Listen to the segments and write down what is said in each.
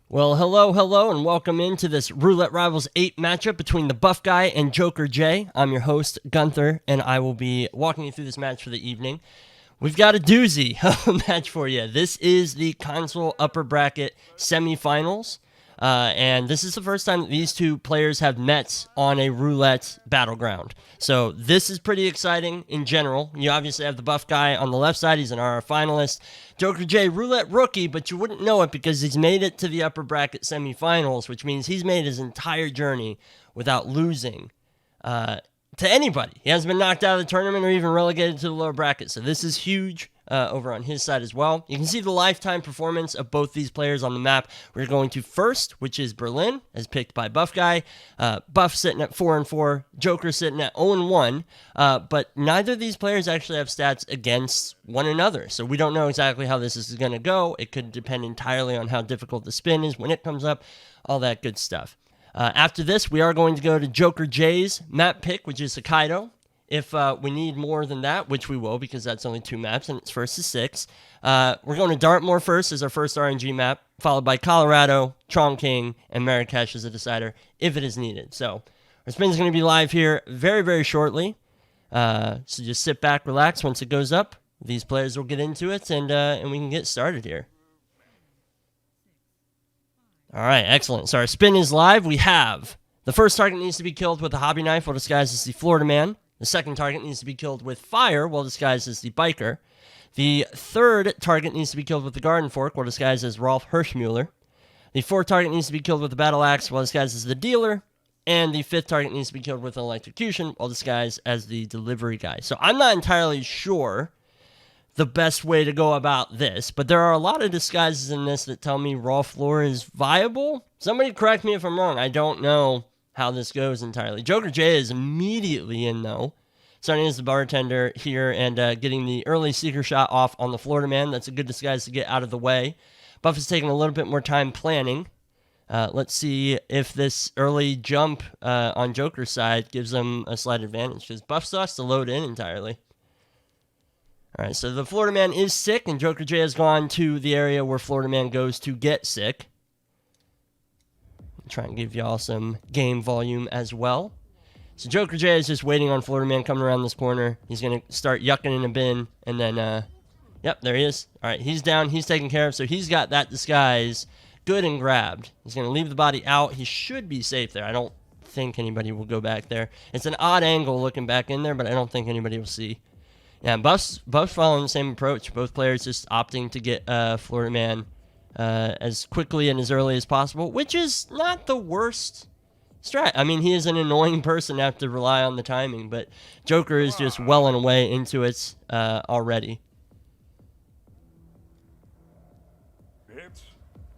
Well, hello, and welcome into this Roulette Rivals 8 matchup between the Buff Guy and Jokerj. I'm your host, Gunther, and I will be walking you through this match for the evening. We've got a doozy of a match for you. This is the console upper bracket semifinals, and this is the first time that these two players have met on a roulette battleground. So this is pretty exciting in general. You obviously have the Buff Guy on the left side. He's an RR finalist. Jokerj, roulette rookie, but you wouldn't know it because he's made it to the upper bracket semifinals, which means he's made his entire journey without losing to anybody. He hasn't been knocked out of the tournament or even relegated to the lower bracket. So this is huge over on his side as well. You can see the lifetime performance of both these players on the map. We're going to first, which is Berlin, as picked by Buff Guy. Buff sitting at 4-4, Joker sitting at 0-1. But neither of these players actually have stats against one another. So we don't know exactly how this is going to go. It could depend entirely on how difficult the spin is when it comes up, all that good stuff. After this, we are going to go to Jokerj's map pick, which is Hokkaido. If we need more than that, which we will because that's only 2 maps and it's first to 6. We're going to Dartmoor first as our first RNG map, followed by Colorado, Chongqing, and Marrakesh as a decider if it is needed. So our spin is going to be live here very, very shortly. So just sit back, relax. Once it goes up, these players will get into it and we can get started here. All right, excellent. So our spin is live. We have the first target needs to be killed with a hobby knife while disguised as the Florida Man. The second target needs to be killed with fire while disguised as the biker. The third target needs to be killed with the garden fork while disguised as Rolf Hirschmuller. The fourth target needs to be killed with the battle axe while disguised as the dealer. And the fifth target needs to be killed with an electrocution while disguised as the delivery guy. So I'm not entirely sure the best way to go about this, but there are a lot of disguises in this that tell me Rolf Lore is viable. Somebody correct me if I'm wrong. I don't know how this goes entirely. Jokerj is immediately in, though. Starting as the bartender here and getting the early seeker shot off on the Florida Man. That's a good disguise to get out of the way. Buff is taking a little bit more time planning. Let's see if this early jump on Joker's side gives them a slight advantage, because Buff still has to load in entirely. All right, so the Florida Man is sick, and Jokerj has gone to the area where Florida Man goes to get sick. Try and give y'all some game volume as well. So Jokerj is just waiting on Florida Man coming around this corner. He's going to start yucking in a bin, and then, yep, there he is. All right, he's down. He's taken care of, so he's got that disguise good and grabbed. He's going to leave the body out. He should be safe there. I don't think anybody will go back there. It's an odd angle looking back in there, but I don't think anybody will see. Yeah, Buff's following the same approach. Both players just opting to get Florida Man as quickly and as early as possible, which is not the worst strat. I mean, he is an annoying person to have to rely on the timing, but Joker is just well and away into it already.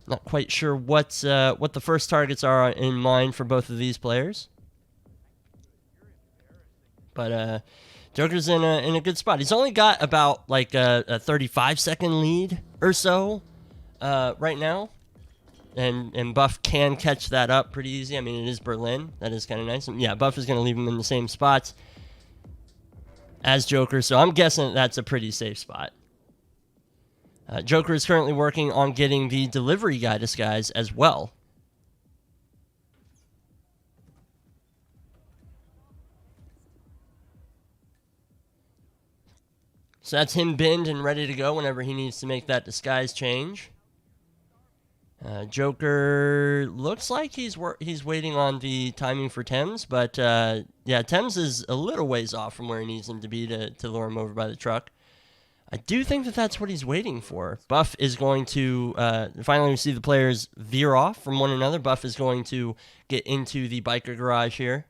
Not quite sure what the first targets are in mind for both of these players, but Joker's in a good spot. He's only got about like a 35-second lead or so right now. And Buff can catch that up pretty easy. I mean, it is Berlin. That is kind of nice. And yeah, Buff is going to leave him in the same spots as Joker. So I'm guessing that's a pretty safe spot. Joker is currently working on getting the delivery guy disguise as well. So that's him binned and ready to go whenever he needs to make that disguise change. Joker looks like he's waiting on the timing for Thames, but yeah, Thames is a little ways off from where he needs him to be to lure him over by the truck. I do think that that's what he's waiting for. Buff is going to, finally we see the players veer off from one another. Buff is going to get into the biker garage here.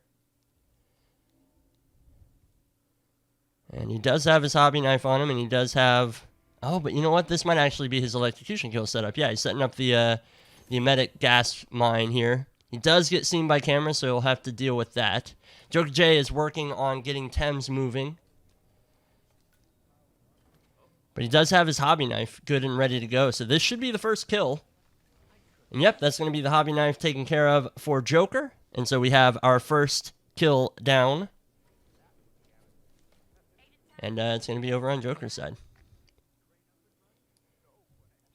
And he does have his hobby knife on him, and he does have... Oh, but you know what? This might actually be his electrocution kill setup. Yeah, he's setting up the emetic gas mine here. He does get seen by camera, so he'll have to deal with that. Jokerj is working on getting Thames moving. But he does have his hobby knife good and ready to go, so this should be the first kill. And yep, that's going to be the hobby knife taken care of for Joker. And so we have our first kill down. And it's going to be over on Joker's side.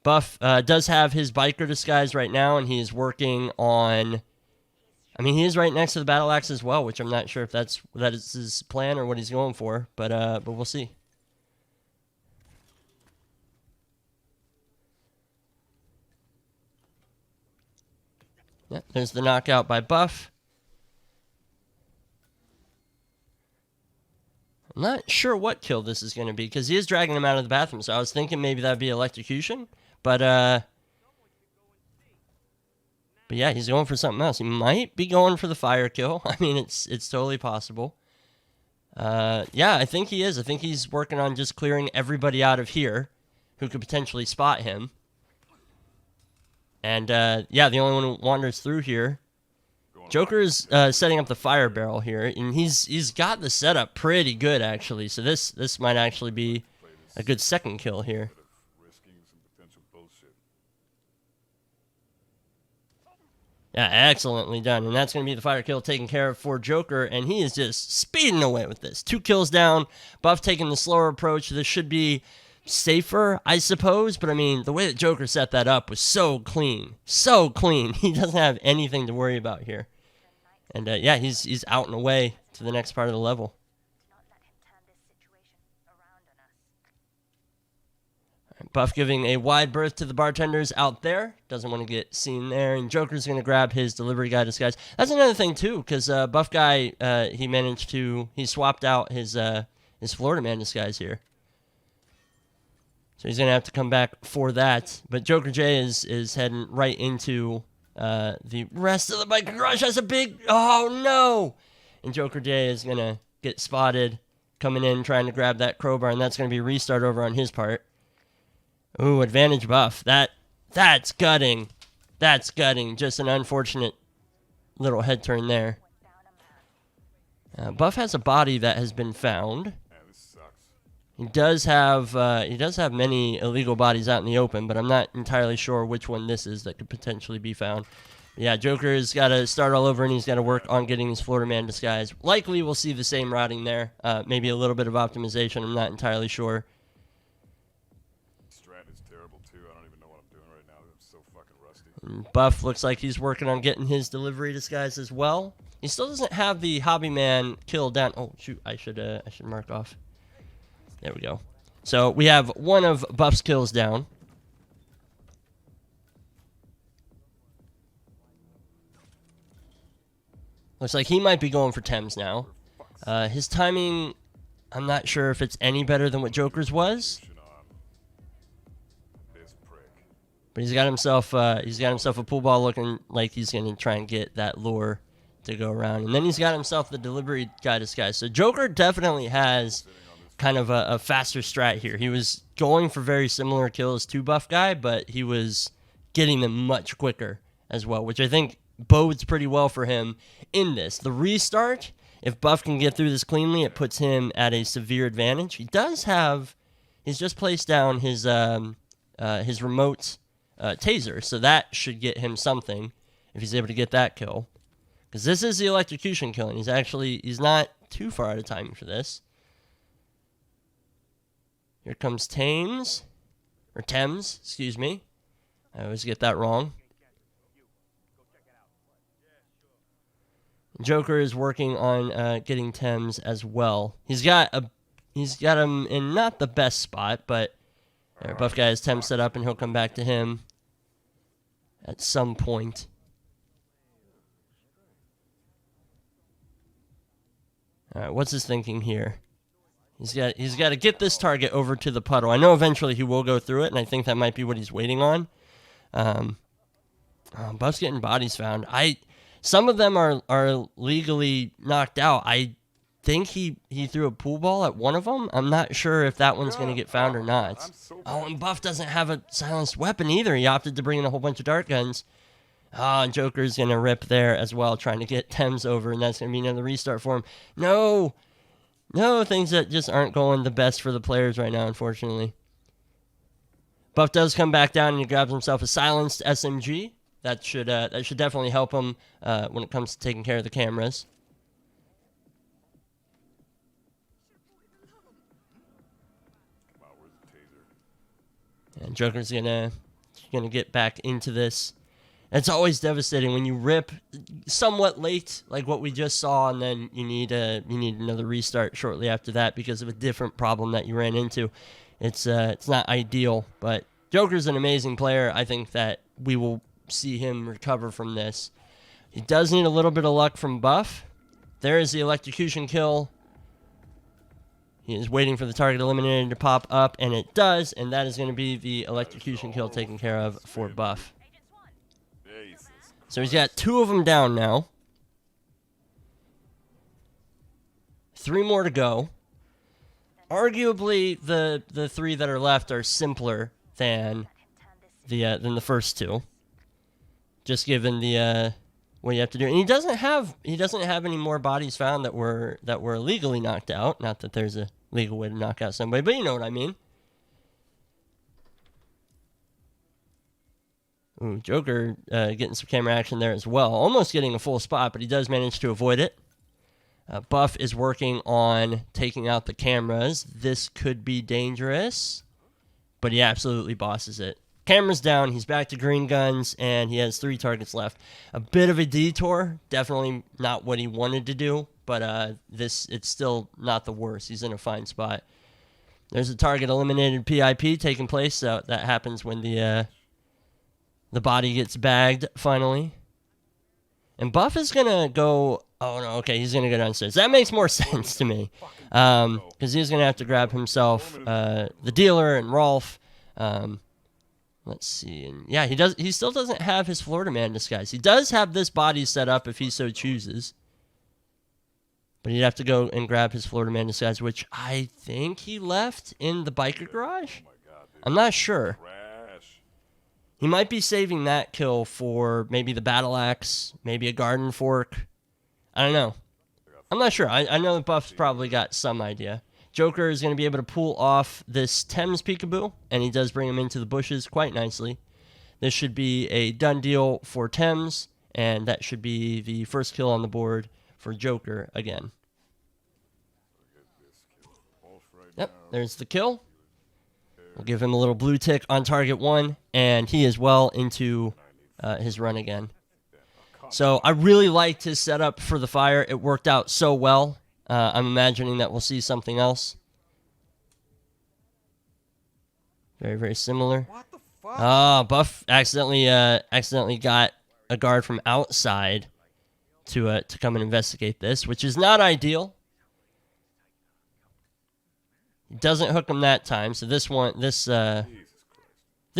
Buff does have his biker disguise right now, and he is working on... I mean, he is right next to the battle axe as well, which I'm not sure if that is his plan or what he's going for, but we'll see. Yeah, there's the knockout by Buff. I'm not sure what kill this is going to be, because he is dragging him out of the bathroom, so I was thinking maybe that would be electrocution, but yeah, he's going for something else. He might be going for the fire kill. I mean, it's totally possible. Yeah, I think he is. I think he's working on just clearing everybody out of here who could potentially spot him. And, yeah, the only one who wanders through here. Joker is setting up the fire barrel here, and he's got the setup pretty good, actually. So this might actually be a good second kill here. Yeah, excellently done. And that's going to be the fire kill taken care of for Joker, and he is just speeding away with this. 2 kills down. Buff taking the slower approach. This should be safer, I suppose, but I mean, the way that Joker set that up was so clean. So clean. He doesn't have anything to worry about here. And, yeah, he's out and away to the next part of the level. Buff giving a wide berth to the bartenders out there. Doesn't want to get seen there. And Joker's going to grab his delivery guy disguise. That's another thing, too, because Buff guy, he swapped out his Florida man disguise here. So he's going to have to come back for that. But Joker J is heading right into the rest of the bike garage. That's a big... Oh, no! And Joker J is going to get spotted coming in, trying to grab that crowbar, and that's going to be a restart over on his part. Ooh, advantage Buff. That's gutting. That's gutting. Just an unfortunate little head turn there. Buff has a body that has been found. He does have many illegal bodies out in the open, but I'm not entirely sure which one this is that could potentially be found. Yeah, Joker's got to start all over, and he's got to work on getting his Florida man disguise. Likely we'll see the same routing there. Maybe a little bit of optimization. I'm not entirely sure. Buff looks like he's working on getting his delivery disguise as well. He still doesn't have the hobby man kill down. Oh shoot, I should mark off. There we go. So we have one of Buff's kills down. Looks like he might be going for Thames now. His timing, I'm not sure if it's any better than what Joker's was. But he's got himself a pool ball looking like he's going to try and get that lure to go around. And then he's got himself the delivery guy disguise. So Joker definitely has kind of a faster strat here. He was going for very similar kills to Buff Guy, but he was getting them much quicker as well, which I think bodes pretty well for him in this. The restart, if Buff can get through this cleanly, it puts him at a severe advantage. He's just placed down his remote taser, so that should get him something if he's able to get that kill, because this is the electrocution kill, and he's not too far out of timing for this. Here comes Thames, excuse me. I always get that wrong. Joker is working on getting Thames as well. He's got him in not the best spot, but Buff Guy has Thames set up, and he'll come back to him at some point. All right, what's his thinking here? He's got to get this target over to the puddle. I know eventually he will go through it, and I think that might be what he's waiting on. Buff's getting bodies found. Some of them are legally knocked out. I think he threw a pool ball at one of them. I'm not sure if that one's going to get found or not. Oh, and Buff doesn't have a silenced weapon either. He opted to bring in a whole bunch of dart guns. And Joker's going to rip there as well, trying to get Thames over, and that's going to be another restart for him. No, things that just aren't going the best for the players right now, unfortunately. Buff does come back down, and he grabs himself a silenced SMG. That should definitely help him when it comes to taking care of the cameras. And Joker's going to going to get back into this. It's always devastating when you rip somewhat late, like what we just saw, and then you need another restart shortly after that because of a different problem that you ran into. It's not ideal, but Joker's an amazing player. I think that we will see him recover from this. He does need a little bit of luck from Buff. There is the electrocution kill. He is waiting for the target eliminated to pop up, and it does, and that is going to be the electrocution kill taken care of for Buff. So he's got 2 of them down now. 3 more to go. Arguably, the 3 that are left are simpler than the first 2. Just given the what you have to do, and he doesn't have any more bodies found that were illegally knocked out. Not that there's a legal way to knock out somebody, but you know what I mean. Ooh, Joker getting some camera action there as well. Almost getting a full spot, but he does manage to avoid it. Buff is working on taking out the cameras. This could be dangerous, but he absolutely bosses it. Camera's down, he's back to green guns, and he has 3 targets left. A bit of a detour, definitely not what he wanted to do, but it's still not the worst. He's in a fine spot. There's a target eliminated PIP taking place. So that happens when the body gets bagged, finally. And Buff is going to go... Oh, no, okay, he's going to go downstairs. That makes more sense to me. Because he's going to have to grab himself the dealer and Rolf. Let's see. And yeah, he still doesn't have his Florida Man disguise. He does have this body set up if he so chooses. But he'd have to go and grab his Florida Man disguise, which I think he left in the biker garage. I'm not sure. He might be saving that kill for maybe the battle axe, maybe a garden fork. I don't know. I'm not sure. I know that Buff's probably got some idea. Joker is going to be able to pull off this Thames peekaboo, and he does bring him into the bushes quite nicely. This should be a done deal for Thames, and that should be the first kill on the board for Joker again. Yep, there's the kill. We'll give him a little blue tick on target 1, and he is well into his run again. So I really liked his setup for the fire. It worked out so well. I'm imagining that we'll see something else. Very, very similar. What the fuck? Oh, Buff accidentally got a guard from outside to come and investigate this, which is not ideal. Doesn't hook him that time, so this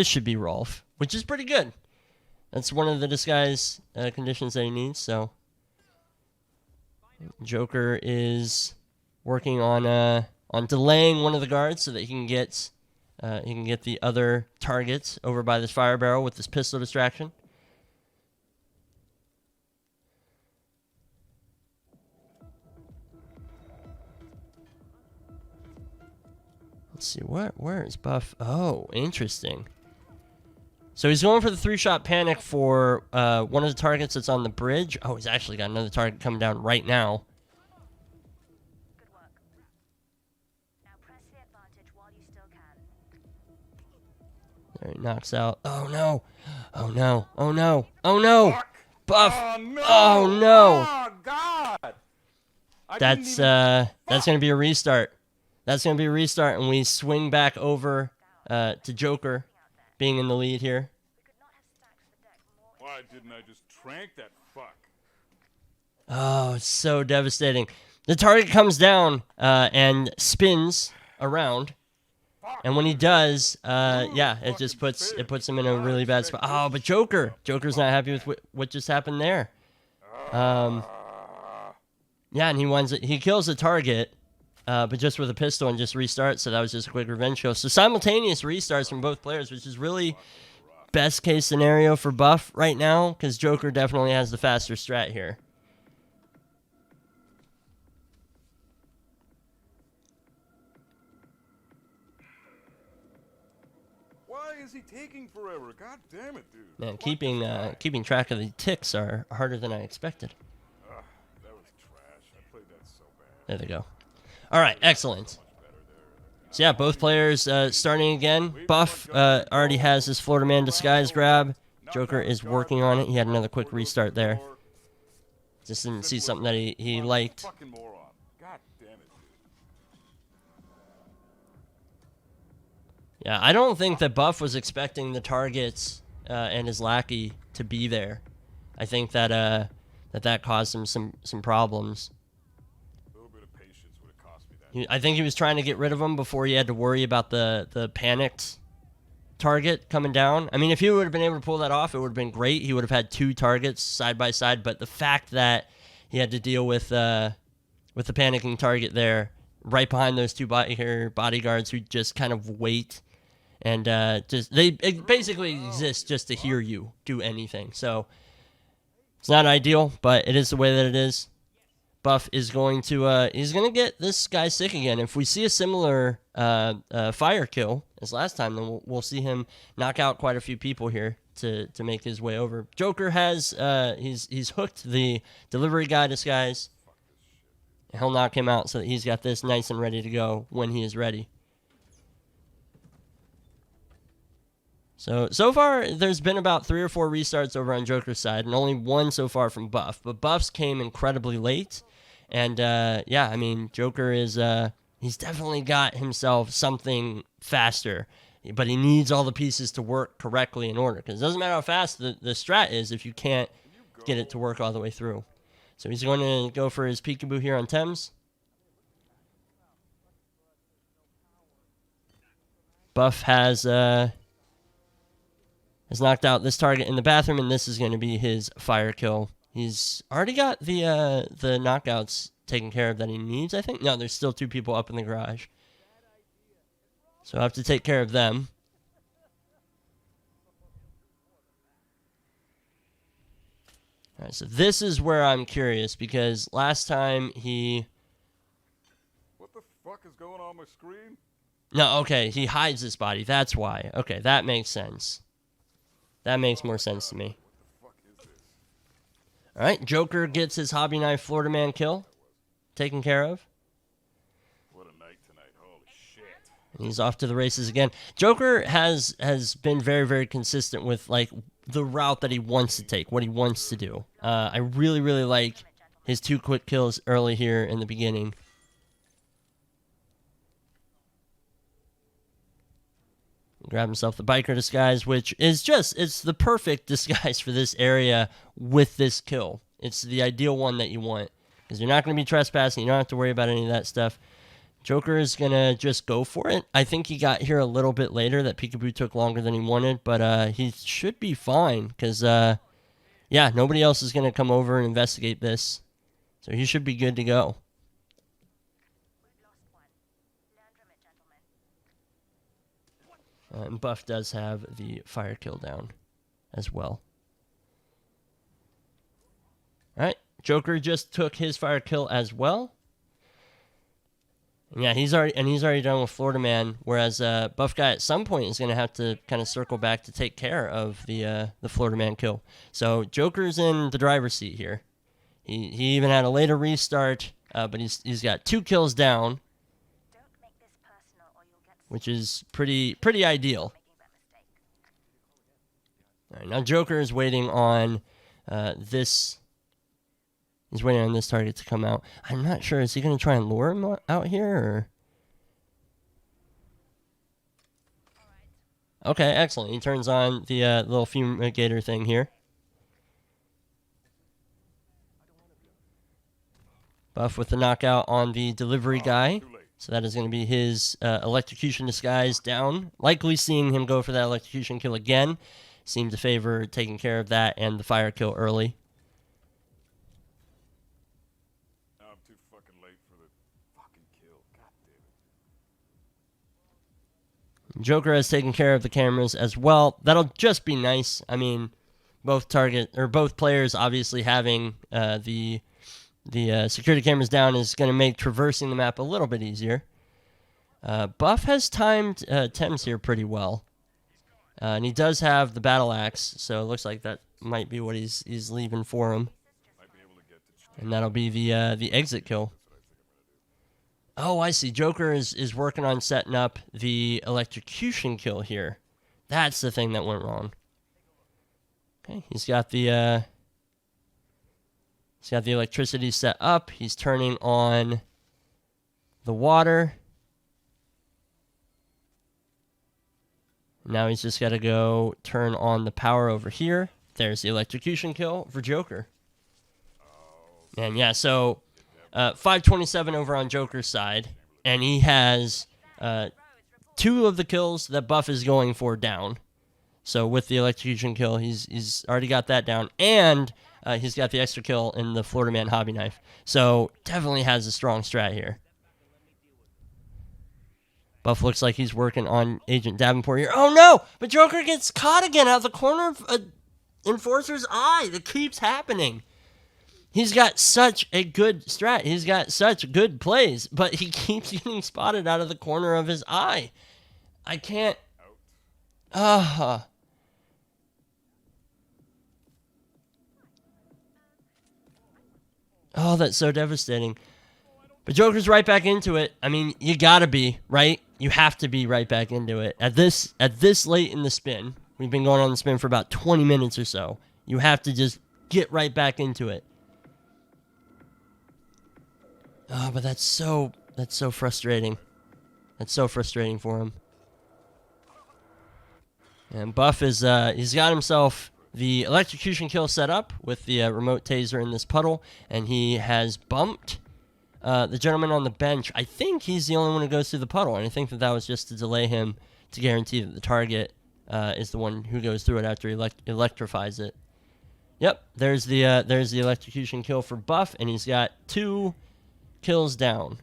should be Rolf, which is pretty good. That's one of the disguise conditions that he needs. So Joker is working on delaying one of the guards so that he can get the other targets over by this fire barrel with this pistol distraction. Let's see, where is Buff? Oh, interesting. So he's going for the 3-shot panic for one of the targets that's on the bridge. Oh, he's actually got another target coming down right now. Good work. Now press the advantage while you still can. There he knocks out. Oh no! Oh no! Oh no! Oh no! Buff! Oh no! Oh no! Oh God! That's gonna be a restart. That's gonna be a restart, and we swing back over to Joker being in the lead here. Why didn't I just trank that fuck? Oh, it's so devastating. The target comes down and spins around, and when he does, yeah, it just puts him in a really bad spot. Oh, but Joker's not happy with what just happened there. Yeah, and he kills the target, but just with a pistol and just restarts. So that was just a quick revenge kill. So simultaneous restarts from both players, which is really best case scenario for Buff right now, because Joker definitely has the faster strat here. Why is he taking forever? God damn it, dude. Man, keeping track of the ticks are harder than I expected. That was trash. I played that so bad. There they go. All right, excellent. So yeah, both players starting again. Buff already has his Florida Man disguise grab. Jokerj is working on it. He had another quick restart there. Just didn't see something that he liked. Fucking moron. God damn it. Yeah, I don't think that Buff was expecting the targets and his lackey to be there. I think that that caused him some problems. A little bit of patience would have cost me that. I think he was trying to get rid of him before he had to worry about the panicked target coming down. I mean, if he would have been able to pull that off, it would have been great. He would have had 2 targets side by side, but the fact that he had to deal with the panicking target there, right behind those 2 bodyguards who just kind of wait and they basically exist just to hear you do anything. So it's not ideal, but it is the way that it is. Buff is going to he's going to get this guy sick again. If we see a similar fire kill as last time, then we'll see him knock out quite a few people here to make his way over. Jokerj has he's hooked the delivery guy disguise. And he'll knock him out so that he's got this nice and ready to go when he is ready. So far, there's been about 3 or 4 restarts over on Jokerj's side, and only 1 so far from Buff. But Buff's came incredibly late, and yeah, I mean, Jokerj is he's definitely got himself something faster, but he needs all the pieces to work correctly in order, because it doesn't matter how fast the strat is if you can't get it to work all the way through. So he's going to go for his peekaboo here on Thames. Buff has knocked out this target in the bathroom, and this is going to be his fire kill. He's already got the knockouts taken care of that he needs, I think. No, there's still 2 people up in the garage. So I have to take care of them. All right, so this is where I'm curious, because last time he... What the fuck is going on my screen? No, okay, he hides his body. That's why. Okay, that makes sense. That makes more sense to me. What the fuck is this? All right, Jokerj gets his hobby knife Florida Man kill taken care of. What a night tonight. Holy shit. And he's off to the races again. Jokerj has been very, very consistent with like the route that he wants to take, what he wants to do. I really, really like his 2 quick kills early here in the beginning. Grab himself the biker disguise, which is it's the perfect disguise for this area with this kill. It's the ideal one that you want, because you're not going to be trespassing. You don't have to worry about any of that stuff. Jokerj is going to just go for it. I think he got here a little bit later. That peekaboo took longer than he wanted, but he should be fine, because, yeah, nobody else is going to come over and investigate this. So he should be good to go. And Buff does have the fire kill down as well. All right, Jokerj just took his fire kill as well. And yeah, he's already done with Florida Man. Whereas Buff Guy at some point is going to have to kind of circle back to take care of the Florida Man kill. So Joker's in the driver's seat here. He even had a later restart, but he's got 2 kills down, which is pretty ideal. All right, now Jokerj is waiting on this. He's waiting on this target to come out. I'm not sure. Is he going to try and lure him out here? Or? Okay, excellent. He turns on the little fumigator thing here. Buff with the knockout on the delivery guy. So that is going to be his electrocution disguise down. Likely seeing him go for that electrocution kill again. Seemed to favor taking care of that and the fire kill early. Now I'm too fucking late for the fucking kill. God damn it. Jokerj has taken care of the cameras as well. That'll just be nice. I mean, both players obviously having the security cameras down is going to make traversing the map a little bit easier. Buff has timed Thames here pretty well. And he does have the battle axe, so it looks like that might be what he's leaving for him. And that'll be the exit kill. Oh, I see. Joker is working on setting up the electrocution kill here. That's the thing that went wrong. Okay, he's got the electricity set up. He's turning on the water. Now he's just got to go turn on the power over here. There's the electrocution kill for Joker. And yeah, so 527 over on Joker's side, and he has 2 of the kills that Buff is going for down. So with the electrocution kill, he's already got that down, and he's got the extra kill in the Florida Man hobby knife. So definitely has a strong strat here. Buff looks like he's working on Agent Davenport here. Oh no! But Joker gets caught again out of the corner of Enforcer's eye. That keeps happening. He's got such a good strat. He's got such good plays, but he keeps getting spotted out of the corner of his eye. I can't. Oh, that's so devastating. But Joker's right back into it. I mean, you gotta be, right? You have to be right back into it. At this late in the spin, we've been going on the spin for about 20 minutes or so. You have to just get right back into it. Oh, but that's so frustrating. That's so frustrating for him. And Buff is he's got himself the electrocution kill set up with the remote taser in this puddle, and he has bumped the gentleman on the bench. I think he's the only one who goes through the puddle, and I think that was just to delay him to guarantee that the target is the one who goes through it after he electrifies it. Yep, there's the electrocution kill for Buff, and he's got 2 kills down.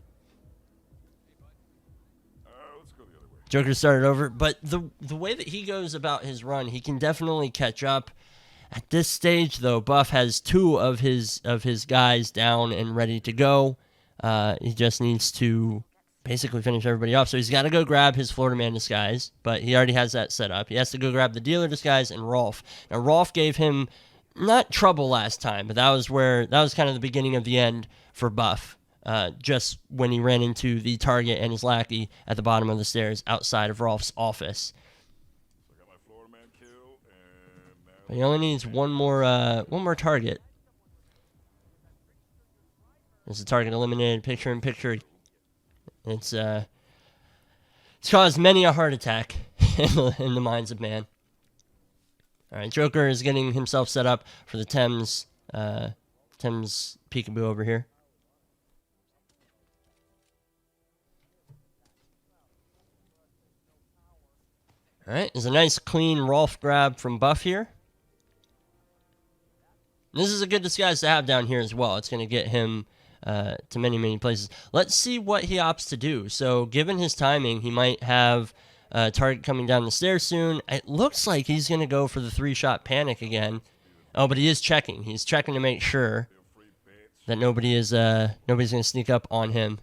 Let's go the other way. Joker started over, but the way that he goes about his run, he can definitely catch up. At this stage, though, Buff has 2 of his guys down and ready to go. He just needs to basically finish everybody off. So he's got to go grab his Florida Man disguise, but he already has that set up. He has to go grab the dealer disguise and Rolf. Now, Rolf gave him not trouble last time, but that was kind of the beginning of the end for Buff. Just when he ran into the target and his lackey at the bottom of the stairs outside of Rolf's office. So I got my Florida Man kill, and now But he only needs one more target. There's the target eliminated, picture in picture. It's caused many a heart attack in the minds of man. All right, Joker is getting himself set up for the Thames peekaboo over here. All right, there's a nice clean Rolf grab from Buff here. This is a good disguise to have down here as well. It's going to get him to many, many places. Let's see what he opts to do. So, given his timing, he might have a target coming down the stairs soon. It looks like he's going to go for the 3-shot panic again. Oh, but he is checking. He's checking to make sure that nobody's going to sneak up on him.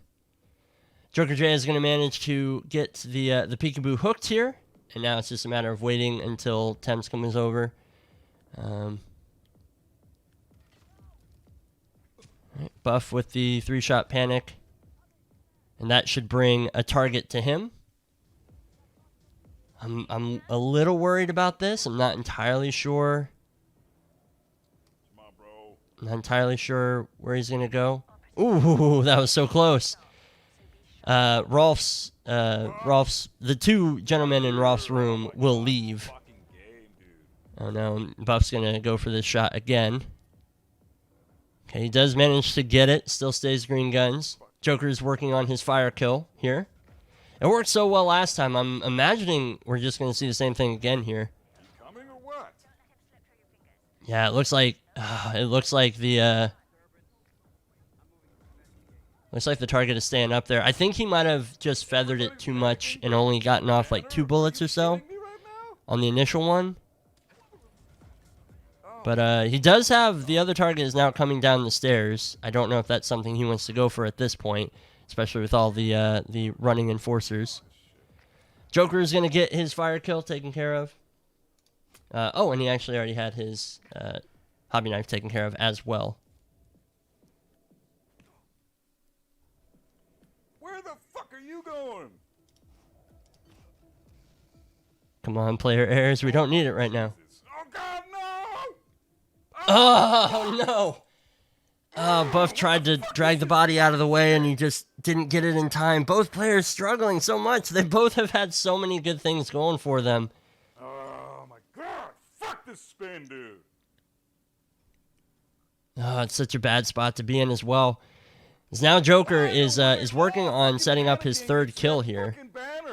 Joker J is going to manage to get the peekaboo hooked here, and now it's just a matter of waiting until Thames comes over. Right, Buff with the 3-shot panic, and that should bring a target to him. I'm a little worried about this. I'm not entirely sure. come on, bro. I'm not entirely sure where he's gonna go. Ooh, that was so close. Rolf's the 2 gentlemen in Rolf's room will leave. Fucking game, dude. Oh no, Buff's gonna go for this shot again. Okay, he does manage to get it. Still stays green guns. Joker's working on his fire kill here. It worked so well last time. I'm imagining we're just going to see the same thing again here. You coming or what? Yeah, it looks like the target is staying up there. I think he might have just feathered it too much and only gotten off like 2 bullets or so Me right now? on the initial one. But he does have the other target is now coming down the stairs. I don't know if that's something he wants to go for at this point, especially with all the running enforcers. Joker is going to get his fire kill taken care of. Oh, and he actually already had his hobby knife taken care of as well. Where going? Come on, player errors. We don't need it right now. Oh God, no! Oh, no. Buff tried to drag the body out of the way, and he just didn't get it in time. Both players struggling so much. They both have had so many good things going for them. Oh my God! Fuck this spin, dude. Oh, it's such a bad spot to be in as well. 'Cause now Joker is working on setting up his third kill here.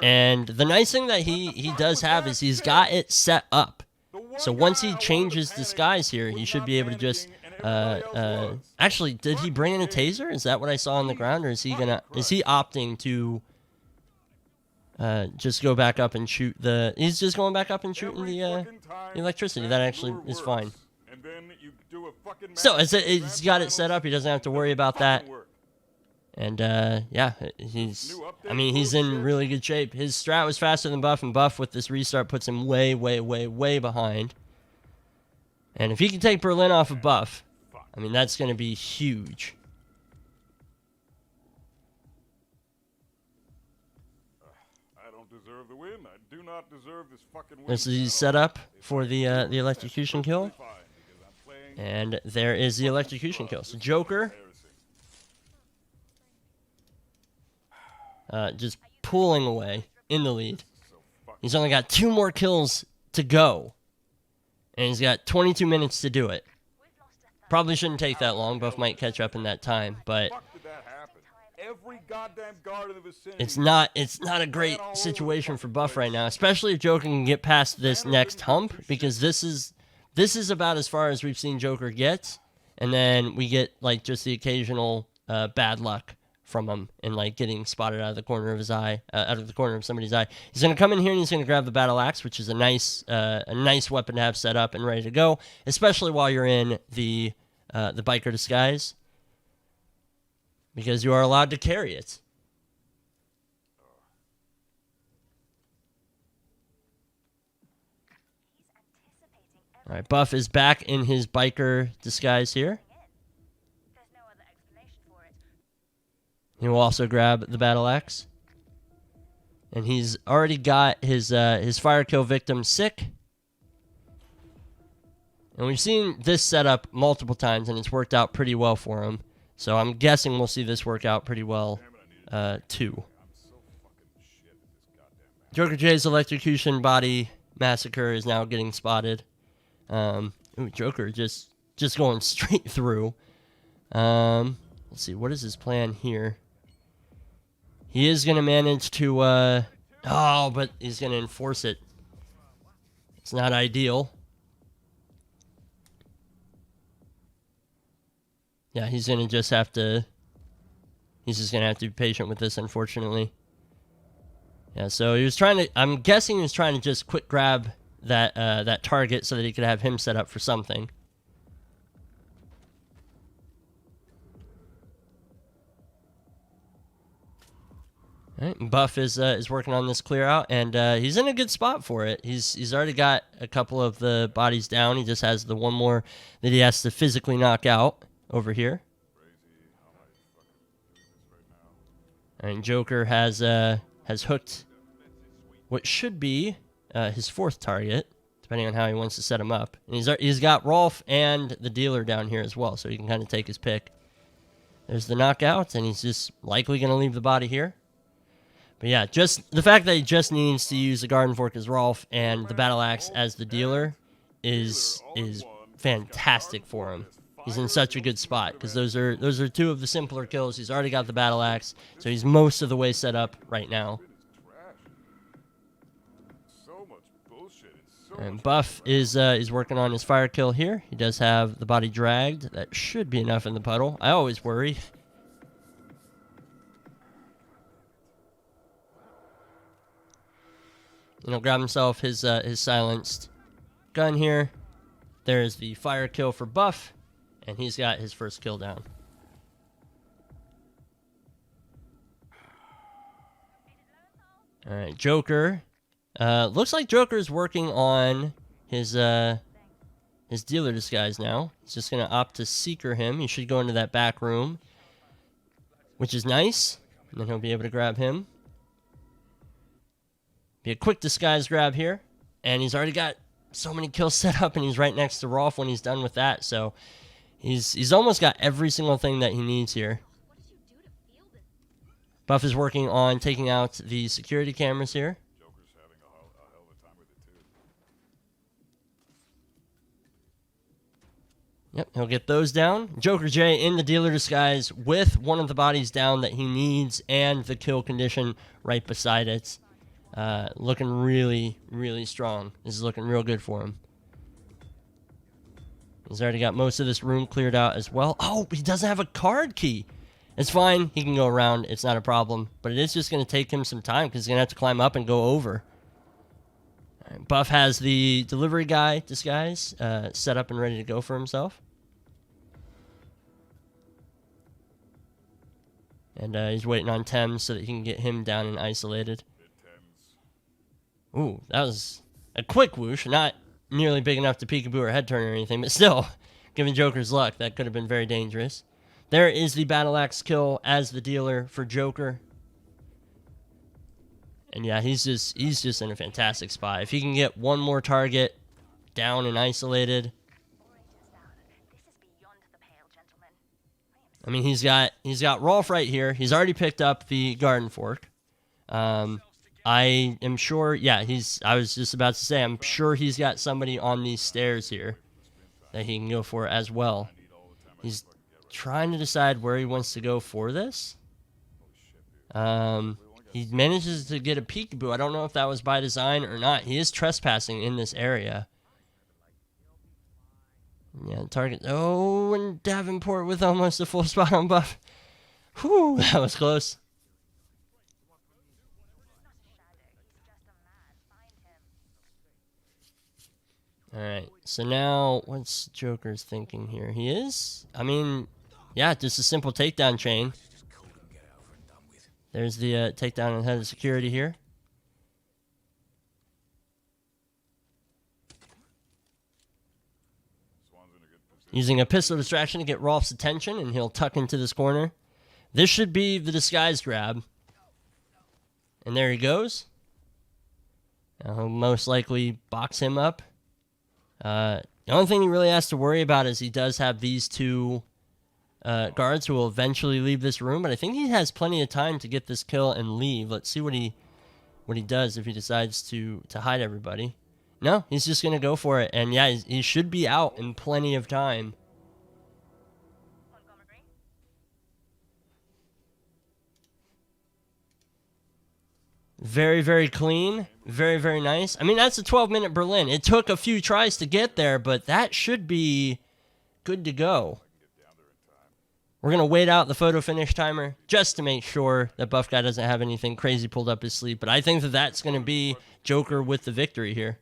And the nice thing that he does have is he's got it set up. So once he changes disguise here, he should be able to just actually, did he bring in a taser? Is that what I saw on the ground, or is he opting to just go back up and shoot he's just going back up and shooting the electricity? That actually is fine. So he's got it set up. He doesn't have to worry about that. And yeah, he's in really good shape. His strat was faster than Buff, and Buff with this restart puts him way, way, way, way behind. And if he can take Berlin off of Buff, I mean, that's going to be huge. I don't deserve the win. I do not deserve this fucking win. This is set up for the electrocution kill. And there is the electrocution kill. So Joker just pulling away in the lead. He's only got 2 more kills to go. And he's got 22 minutes to do it. Probably shouldn't take that long. Buff might catch up in that time, but it's not a great situation for Buff right now, especially if Joker can get past this next hump, because this is about as far as we've seen Joker get, and then we get like just the occasional bad luck from him and like getting spotted out of the corner of his eye, out of the corner of somebody's eye. He's gonna come in here and he's gonna grab the battle axe, which is a nice weapon to have set up and ready to go, especially while you're in the biker disguise, because you are allowed to carry it. All right, Buff is back in his biker disguise here. He will also grab the battle axe. And he's already got his fire kill victim sick. And we've seen this setup multiple times, and it's worked out pretty well for him. So I'm guessing we'll see this work out pretty well, too. Joker J's electrocution body massacre is now getting spotted. Joker just going straight through. Let's see, what is his plan here? He is going to manage to, but he's going to enforce it. It's not ideal. Yeah, he's going to just have to be patient with this, unfortunately. Yeah, so he was trying to, I'm guessing he was trying to just quick grab that target so that he could have him set up for something. All right, Buff is working on this clear out, and he's in a good spot for it. He's already got a couple of the bodies down. He just has the one more that he has to physically knock out over here. And Joker has hooked what should be his 4th target, depending on how he wants to set him up. And he's got Rolf and the dealer down here as well, so he can kind of take his pick. There's the knockout, and he's just likely going to leave the body here. But yeah, just the fact that he just needs to use the Garden Fork as Rolf and the Battle Axe as the dealer is fantastic for him. He's in such a good spot, because those are 2 of the simpler kills. He's already got the Battle Axe, so he's most of the way set up right now. And Buff is working on his fire kill here. He does have the body dragged. That should be enough in the puddle. I always worry. Grab himself his silenced gun here. There's the fire kill for Buff, and he's got his first kill down. All right, Joker. Looks like Joker is working on his dealer disguise now. He's just gonna opt to seeker him. He should go into that back room, which is nice, and then he'll be able to grab him. Be a quick disguise grab here. And he's already got so many kills set up, and he's right next to Rolf when he's done with that. So he's almost got every single thing that he needs here. Buff is working on taking out the security cameras here. Joker's having a hell of a time with it, too. Yep, he'll get those down. Jokerj in the dealer disguise with one of the bodies down that he needs and the kill condition right beside it. Looking really, really strong. This is looking real good for him. He's already got most of this room cleared out as well. Oh, he doesn't have a card key. It's fine. He can go around. It's not a problem. But it is just going to take him some time because he's going to have to climb up and go over. All right, Buff has the delivery guy disguise set up and ready to go for himself. And he's waiting on Thames so that he can get him down and isolated. Ooh, that was a quick whoosh. Not nearly big enough to peekaboo or head turn or anything, but still, given Joker's luck, that could have been very dangerous. There is the battle axe kill as the dealer for Joker. And yeah, he's just in a fantastic spot. If he can get one more target down and isolated. I mean, he's got Rolf right here. He's already picked up the garden fork. I am sure, yeah, I was just about to say, I'm sure he's got somebody on these stairs here that he can go for as well. He's trying to decide where he wants to go for this. He manages to get a peekaboo. I don't know if that was by design or not. He is trespassing in this area. Yeah, target. Oh, and Davenport with almost a full spot on Buff. Whew, that was close. Alright, so now, what's Joker's thinking here? He is? I mean, yeah, just a simple takedown chain. There's the takedown and head of security here. Using a pistol distraction to get Rolf's attention, and he'll tuck into this corner. This should be the disguise grab. And there he goes. Now he'll most likely box him up. The only thing he really has to worry about is he does have these two guards who will eventually leave this room, but I think he has plenty of time to get this kill and leave. Let's see what he does if he decides to hide everybody. No, he's just gonna go for it, and yeah, he should be out in plenty of time. Very, very clean. Very, very nice. I mean, that's a 12-minute Berlin. It took a few tries to get there, but that should be good to go. We're going to wait out the photo finish timer just to make sure that Buff Guy doesn't have anything crazy pulled up his sleeve. But I think that that's going to be Joker with the victory here.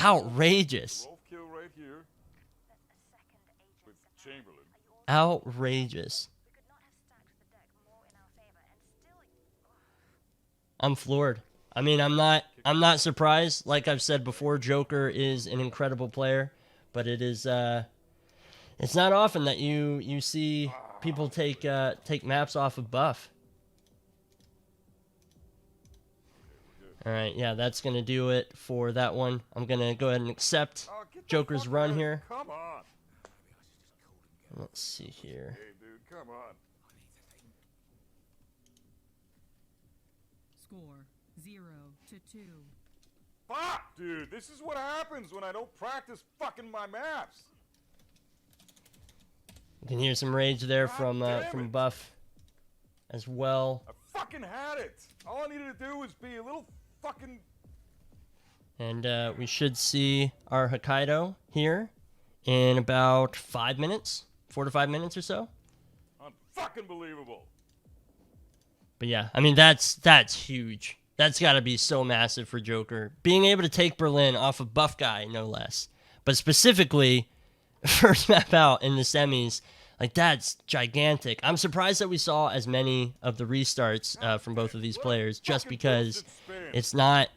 Outrageous. Outrageous. I'm floored. I mean, I'm not surprised. Like I've said before, Joker is an incredible player, but it is it's not often that you see people take maps off of Buff. All right, yeah, that's gonna do it for that one. I'm gonna go ahead and accept Joker's run here. Come on. Let's see here. Hey, dude, come on. Score 0-2. Fuck, dude, this is what happens when I don't practice fucking my maps. You can hear some rage there from Buff as well. I fucking had it. All I needed to do was be a little fucking... And we should see our Hokkaido here in about 5 minutes, 4 to 5 minutes or so. Unfucking believable. But yeah, I mean, that's huge. That's got to be so massive for Joker. Being able to take Berlin off of Buff Guy, no less. But specifically, first map out in the semis, like, that's gigantic. I'm surprised that we saw as many of the restarts from both of these players, just because it's not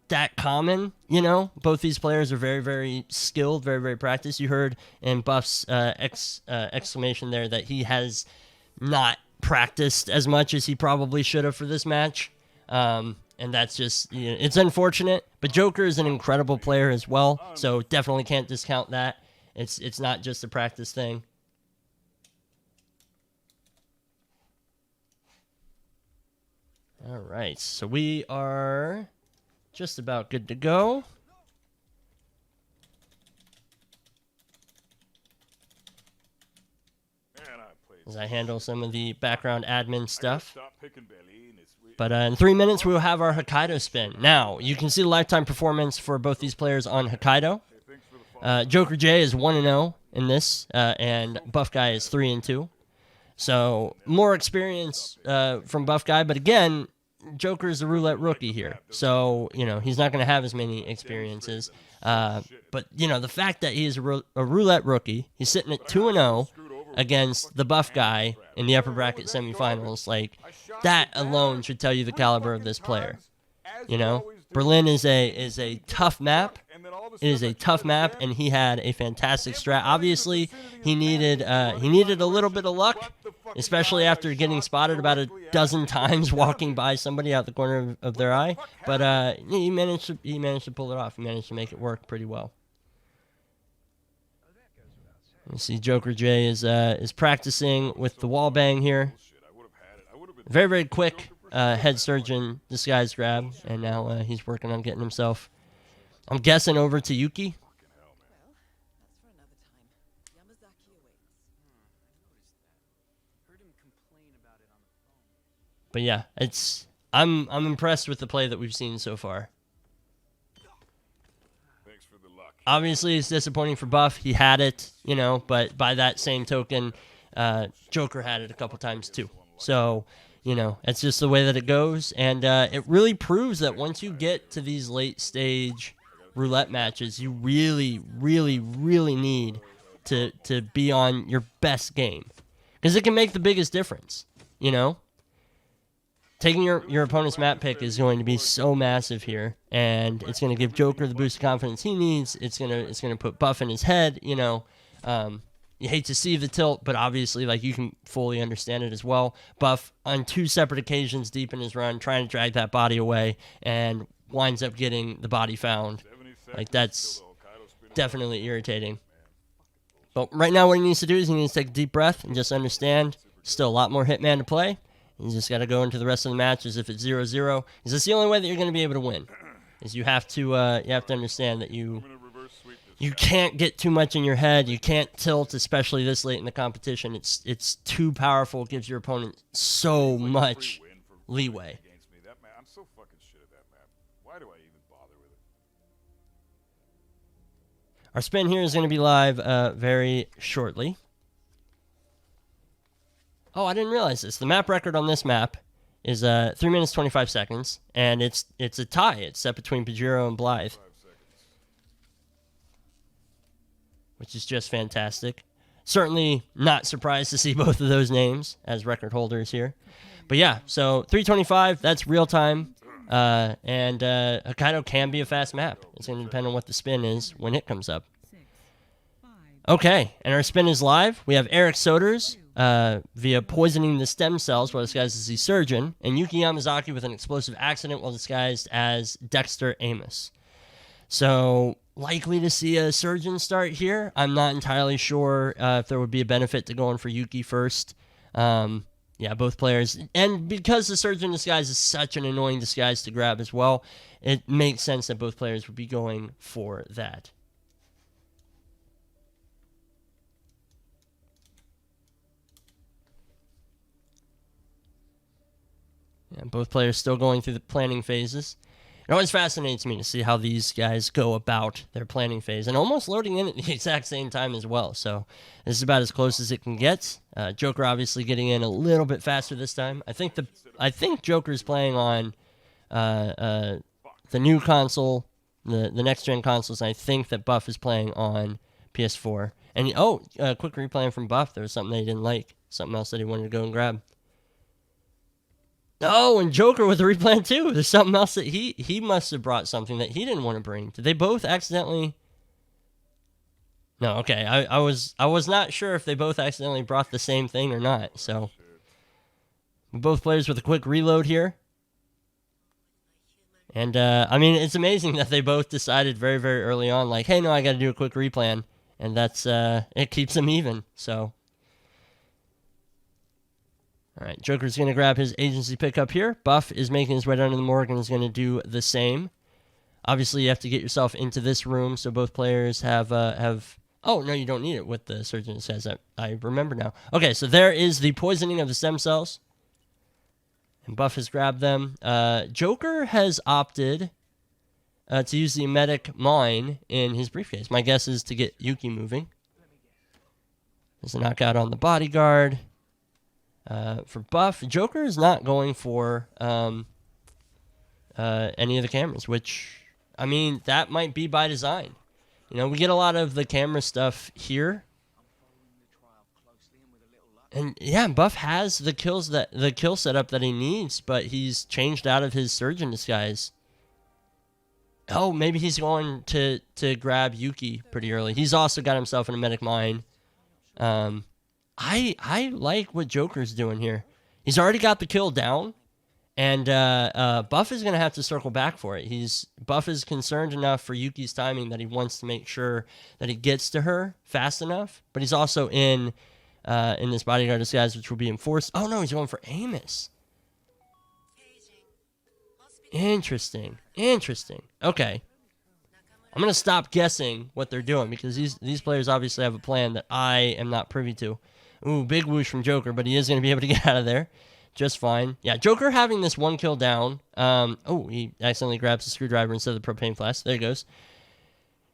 that common, you know? Both these players are very, very skilled, very, very practiced. You heard in Buff's exclamation there that he has not practiced as much as he probably should have for this match. And that's just, it's unfortunate. But Jokerj is an incredible player as well, so definitely can't discount that. It's not just a practice thing. All right, so we are just about good to go. As I handle some of the background admin stuff. But in 3 minutes, we will have our Hokkaido spin. Now, you can see the lifetime performance for both these players on Hokkaido. Jokerj is 1-0 in this, and Buff Guy is 3-2. So, more experience from Buff Guy, but again, Jokerj is a roulette rookie here. So, he's not going to have as many experiences. But, the fact that he is a roulette rookie, he's sitting at 2-0 against the Buff Guy in the upper bracket semifinals, like, that alone should tell you the caliber of this player. Berlin is a tough map. It is a tough map, and he had a fantastic strat. Obviously, he needed a little bit of luck, especially after getting spotted about a dozen times walking by somebody out the corner of their eye. But he managed to pull it off. He managed to make it work pretty well. You see, Jokerj is practicing with the wall bang here. Very, very quick head surgeon disguise grab, and now he's working on getting himself, I'm guessing, over to Yuki. But yeah, I'm impressed with the play that we've seen so far. Obviously, it's disappointing for Buff. He had it, but by that same token, Jokerj had it a couple times too. So, it's just the way that it goes. And it really proves that once you get to these late stage roulette matches, you really, really, really need to be on your best game. Because it can make the biggest difference, Taking your opponent's map pick is going to be so massive here, and it's going to give Jokerj the boost of confidence he needs. It's gonna put Buff in his head. You hate to see the tilt, but obviously, you can fully understand it as well. Buff, on 2 separate occasions deep in his run, trying to drag that body away, and winds up getting the body found. That's definitely irritating. But right now, what he needs to do is he needs to take a deep breath and just understand still a lot more Hitman to play. You just got to go into the rest of the match as if it's 0-0. Because that's the only way that you're going to be able to win. Is you have to understand that you can't get too much in your head. You can't tilt, especially this late in the competition. It's too powerful. It gives your opponent so much leeway. I'm so fucking shit at that map. Why do I even bother with it? Our spin here is going to be live very shortly. Oh, I didn't realize this. The map record on this map is 3 minutes 25 seconds, and it's a tie. It's set between Pajero and Blythe, which is just fantastic. Certainly not surprised to see both of those names as record holders here. But yeah, so 3:25, that's real time, and Hokkaido can be a fast map. It's going to depend on what the spin is when it comes up. Okay, and our spin is live. We have Eric Soders via poisoning the stem cells while disguised as the surgeon, and Yuki Yamazaki with an explosive accident while disguised as Dexter Amos. So, likely to see a surgeon start here. I'm not entirely sure if there would be a benefit to going for Yuki first. Yeah, both players. And because the surgeon disguise is such an annoying disguise to grab as well, it makes sense that both players would be going for that. Yeah, both players still going through the planning phases. It always fascinates me to see how these guys go about their planning phase and almost loading in at the exact same time as well. So this is about as close as it can get. Jokerj obviously getting in a little bit faster this time. I think Jokerj is playing on the new console, the next gen consoles. And I think that Buff is playing on PS4. And quick replaying from Buff. There was something that he didn't like, something else that he wanted to go and grab. Oh, and Jokerj with the replan too. There's something else that he must have brought something that he didn't want to bring. Did they both accidentally? No, okay. I was not sure if they both accidentally brought the same thing or not. So Both players with a quick reload here. And, I mean, it's amazing that they both decided very, very early on, like, hey, no, I got to do a quick replan. And that's, it keeps them even, so. All right, Joker's going to grab his agency pickup here. Buff is making his way down to the morgue and is going to do the same. Obviously, you have to get yourself into this room, so both players have... Oh, no, you don't need it with the surgeon says that. I remember now. Okay, so there is the poisoning of the stem cells. And Buff has grabbed them. Joker has opted to use the emetic mine in his briefcase. My guess is to get Yuki moving. There's a knockout on the bodyguard. For Buff, Joker is not going for any of the cameras, which, I mean, that might be by design. You know, we get a lot of the camera stuff here. And yeah, Buff has the kill setup that he needs, but he's changed out of his surgeon disguise. Oh, maybe he's going to grab Yuki pretty early. He's also got himself in a medic mine. I like what Joker's doing here. He's already got the kill down, and Buff is going to have to circle back for it. Buff is concerned enough for Yuki's timing that he wants to make sure that he gets to her fast enough, but he's also in this bodyguard disguise, which will be enforced. Oh, no, he's going for Amos. Interesting. Okay. I'm going to stop guessing what they're doing because these players obviously have a plan that I am not privy to. Ooh, big whoosh from Joker, but he is going to be able to get out of there just fine. Yeah, Joker having this one kill down. Oh, he accidentally grabs the screwdriver instead of the propane flask. There he goes.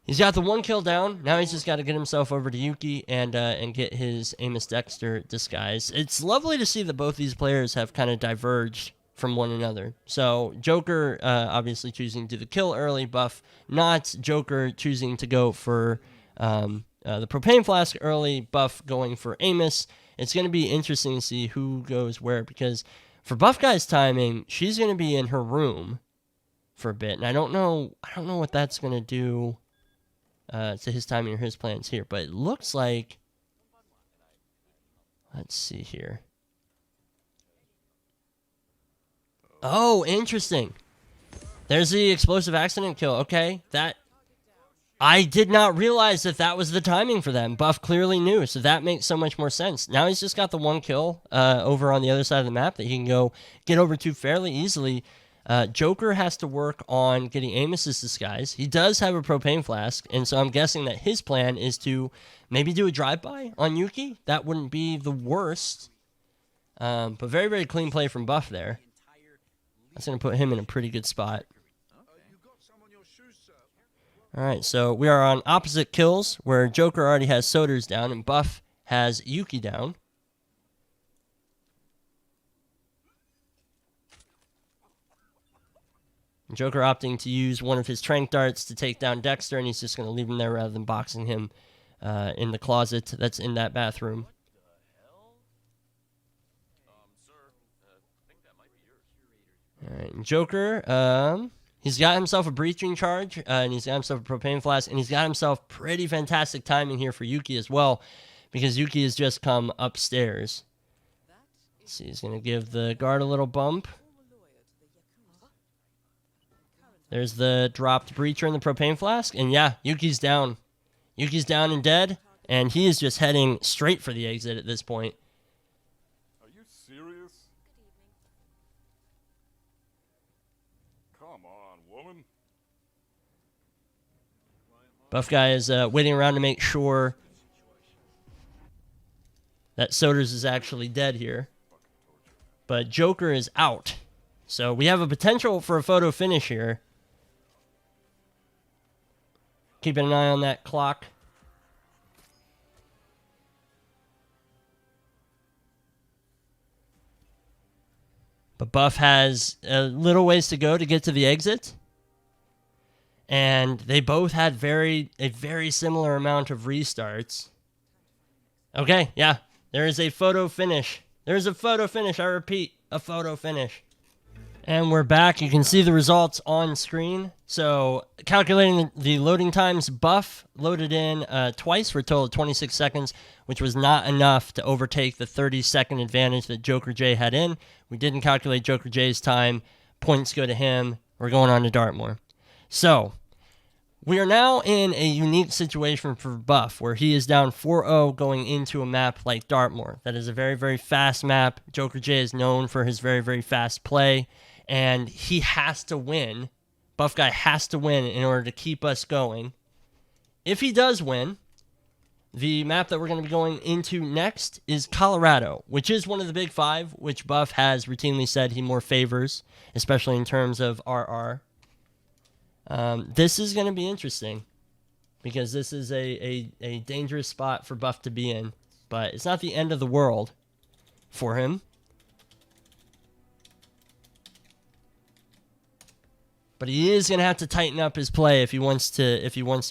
He's got the one kill down. Now he's just got to get himself over to Yuki and get his Amos Dexter disguise. It's lovely to see that both these players have kind of diverged from one another. So Joker obviously choosing to do the kill early, Buff not. Joker choosing to go for the propane flask early, Buff going for Amos. It's going to be interesting to see who goes where, because for Buff Guy's timing, she's going to be in her room for a bit, and I don't know what that's going to do to his timing or his plans here, but it looks like, let's see here. Oh, interesting. There's the explosive accident kill. Okay, I did not realize that was the timing for them. Buff clearly knew, so that makes so much more sense. Now he's just got the one kill over on the other side of the map that he can go get over to fairly easily. Joker has to work on getting Amos's disguise. He does have a propane flask, and so I'm guessing that his plan is to maybe do a drive-by on Yuki. That wouldn't be the worst, but very, very clean play from Buff there. That's going to put him in a pretty good spot. All right, so we are on opposite kills, where Joker already has Soders down and Buff has Yuki down. Joker opting to use one of his tranq darts to take down Dexter, and he's just going to leave him there rather than boxing him in the closet that's in that bathroom. All right, and Joker, he's got himself a breaching charge, and he's got himself a propane flask, and he's got himself pretty fantastic timing here for Yuki as well, because Yuki has just come upstairs. Let's see, he's going to give the guard a little bump. There's the dropped breacher in the propane flask, and yeah, Yuki's down. Yuki's down and dead, and he is just heading straight for the exit at this point. Are you serious? Come on, woman. Buff Guy is waiting around to make sure that Soders is actually dead here. But Joker is out. So we have a potential for a photo finish here. Keeping an eye on that clock. But Buff has a little ways to go to get to the exit. And they both had a very similar amount of restarts. Okay, yeah. There is a photo finish. There's a photo finish. I repeat, a photo finish. And we're back. You can see the results on screen. So calculating the loading times, Buff loaded in twice for a total of 26 seconds, which was not enough to overtake the 30-second advantage that Jokerj had in. We didn't calculate Jokerj's time. Points go to him. We're going on to Dartmoor. So we are now in a unique situation for Buff, where he is down 4-0 going into a map like Dartmoor. That is a very, very fast map. Jokerj is known for his very, very fast play. And he has to win. Buff Guy has to win in order to keep us going. If he does win, the map that we're going to be going into next is Colorado, which is one of the big five, which Buff has routinely said he more favors, especially in terms of RR. This is going to be interesting because this is a dangerous spot for Buff to be in, but it's not the end of the world for him. But he is going to have to tighten up his play if he wants to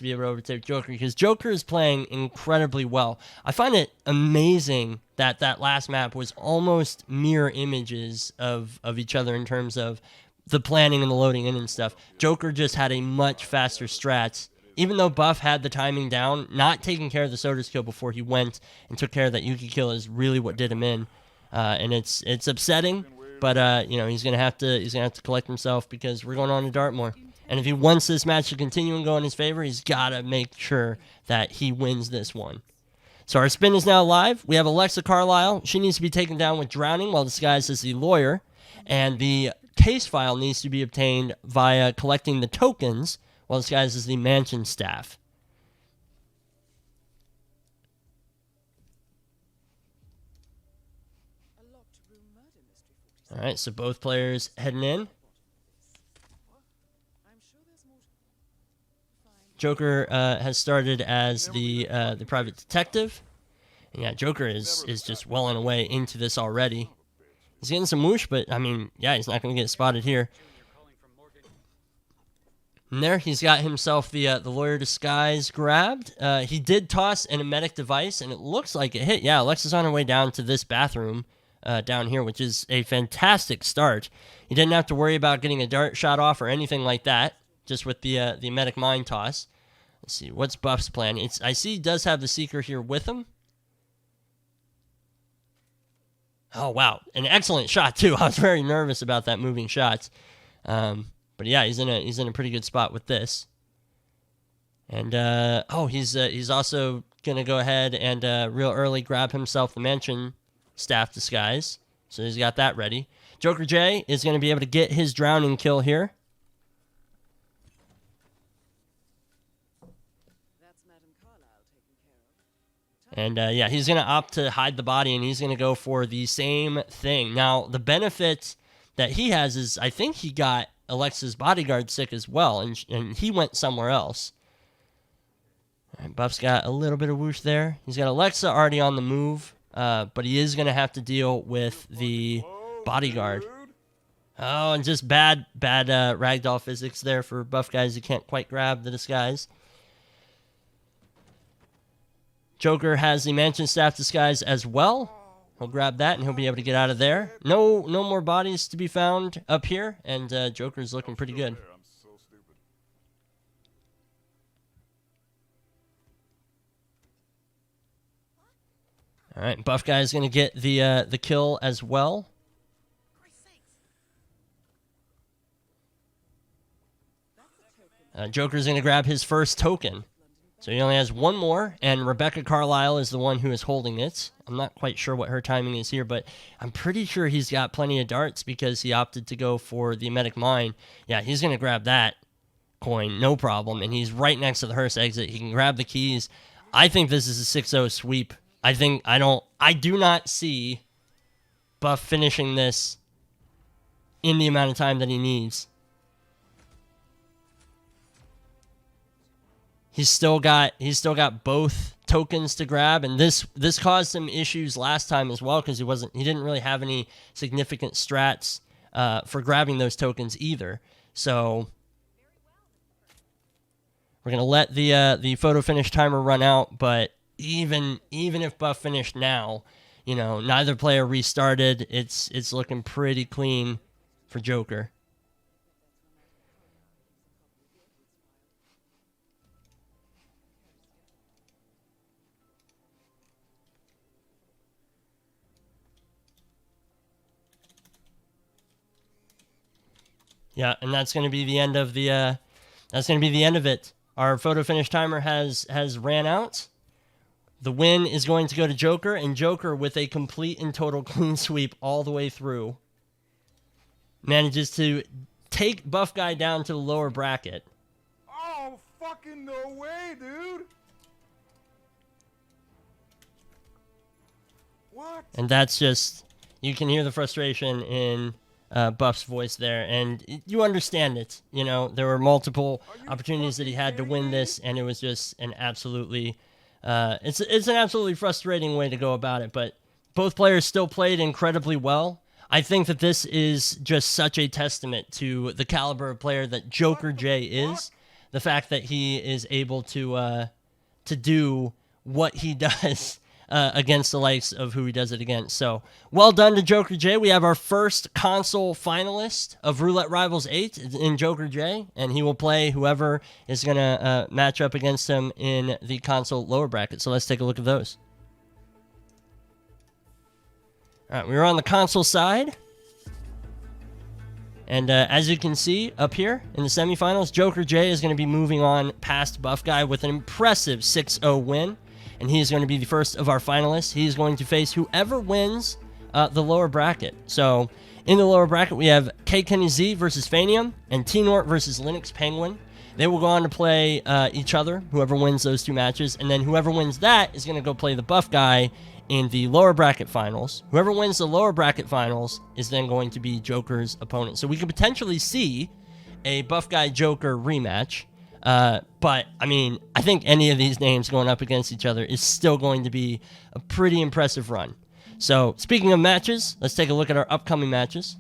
be able to overtake Jokerj, because Jokerj is playing incredibly well. I find it amazing that last map was almost mirror images of each other in terms of the planning and the loading in and stuff. Jokerj just had a much faster strats. Even though Buff had the timing down, not taking care of the Soda's kill before he went and took care of that Yuki kill is really what did him in. And it's upsetting. But he's gonna have to collect himself, because we're going on to Dartmoor, and if he wants this match to continue and go in his favor, he's gotta make sure that he wins this one. So our spin is now live. We have Alexa Carlisle. She needs to be taken down with drowning while disguised as the lawyer, and the case file needs to be obtained via collecting the tokens while disguised as the mansion staff. All right, so both players heading in. Joker has started as the private detective. And yeah, Joker is just well on the way into this already. He's getting some whoosh, but I mean, yeah, he's not going to get spotted here. And there, he's got himself the lawyer disguise grabbed. He did toss an emetic device, and it looks like it hit. Yeah, Alexa's on her way down to this bathroom. Down here, which is a fantastic start. He didn't have to worry about getting a dart shot off or anything like that, just with the medic mine toss. Let's see, what's Buff's plan? I see he does have the Seeker here with him. Oh, wow. An excellent shot, too. I was very nervous about that moving shots. But yeah, he's in a pretty good spot with this. And, he's also going to go ahead and real early grab himself the mansion staff disguise. So he's got that ready. Jokerj is going to be able to get his drowning kill here. And yeah, he's going to opt to hide the body, and he's going to go for the same thing. Now, the benefit that he has is I think he got Alexa's bodyguard sick as well, and he went somewhere else. All right, Buff's got a little bit of whoosh there. He's got Alexa already on the move. But he is going to have to deal with the bodyguard. Oh, and just bad ragdoll physics there for Buff guys who can't quite grab the disguise. Joker has the mansion staff disguise as well. He'll grab that, and he'll be able to get out of there. No more bodies to be found up here, and Joker's looking pretty good. All right, Buff guy is going to get the kill as well. Joker's going to grab his first token. So he only has one more, and Rebecca Carlisle is the one who is holding it. I'm not quite sure what her timing is here, but I'm pretty sure he's got plenty of darts because he opted to go for the emetic mine. Yeah, he's going to grab that coin, no problem, and he's right next to the hearse exit. He can grab the keys. I think this is a 6-0 sweep. I do not see Buff finishing this in the amount of time that he needs. He's still got both tokens to grab, and this caused some issues last time as well because he didn't really have any significant strats for grabbing those tokens either. So we're gonna let the photo finish timer run out, but even if Buff finished now, neither player restarted. It's looking pretty clean for Joker. Yeah, and that's going to be the end of the. That's going to be the end of it. Our photo finish timer has ran out. The win is going to go to Joker, and Joker, with a complete and total clean sweep all the way through, manages to take Buff Guy down to the lower bracket. Oh, fucking no way, dude. What? And that's just, you can hear the frustration in Buff's voice there, and you understand it. You know, there were multiple opportunities that he had to win this, and it was just an absolutely, it's an absolutely frustrating way to go about it. But both players still played incredibly well. I think that this is just such a testament to the caliber of player that Jokerj is. The fact that he is able to do what he does against the likes of who he does it against. So, well done to Jokerj. We have our first console finalist of Roulette Rivals 8 in Jokerj, and he will play whoever is going to match up against him in the console lower bracket. So let's take a look at those. All right, we're on the console side. And as you can see up here in the semifinals, Jokerj is going to be moving on past Buff Guy with an impressive 6-0 win. And he is going to be the first of our finalists. He is going to face whoever wins the lower bracket. So in the lower bracket, we have K Kenny Z versus Fanium and T-Nort versus Linux Penguin. They will go on to play each other, whoever wins those two matches. And then whoever wins that is going to go play the Buff Guy in the lower bracket finals. Whoever wins the lower bracket finals is then going to be Joker's opponent. So we could potentially see a Buff Guy Joker rematch. But, I mean, I think any of these names going up against each other is still going to be a pretty impressive run. So, speaking of matches, let's take a look at our upcoming matches.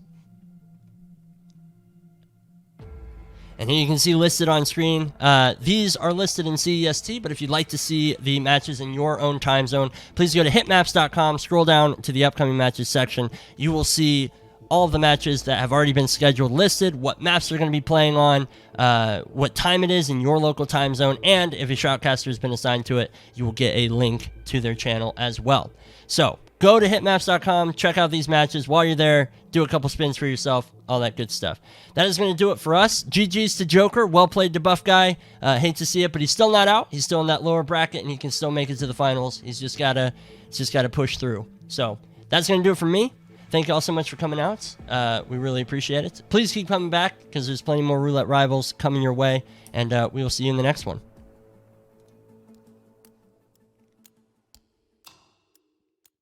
And here you can see listed on screen. These are listed in CEST, but if you'd like to see the matches in your own time zone, please go to hitmaps.com, scroll down to the upcoming matches section. You will see all of the matches that have already been scheduled listed, what maps they're going to be playing on, what time it is in your local time zone, and if a shoutcaster has been assigned to it, you will get a link to their channel as well. So, go to hitmaps.com, check out these matches. While you're there, do a couple spins for yourself, all that good stuff. That is going to do it for us. GG's to Joker. Well played to Buff Guy. Hate to see it, but he's still not out. He's still in that lower bracket, and he can still make it to the finals. He's just got to push through. So, that's going to do it for me. Thank you all so much for coming out. We really appreciate it. Please keep coming back because there's plenty more Roulette Rivals coming your way, and we will see you in the next one.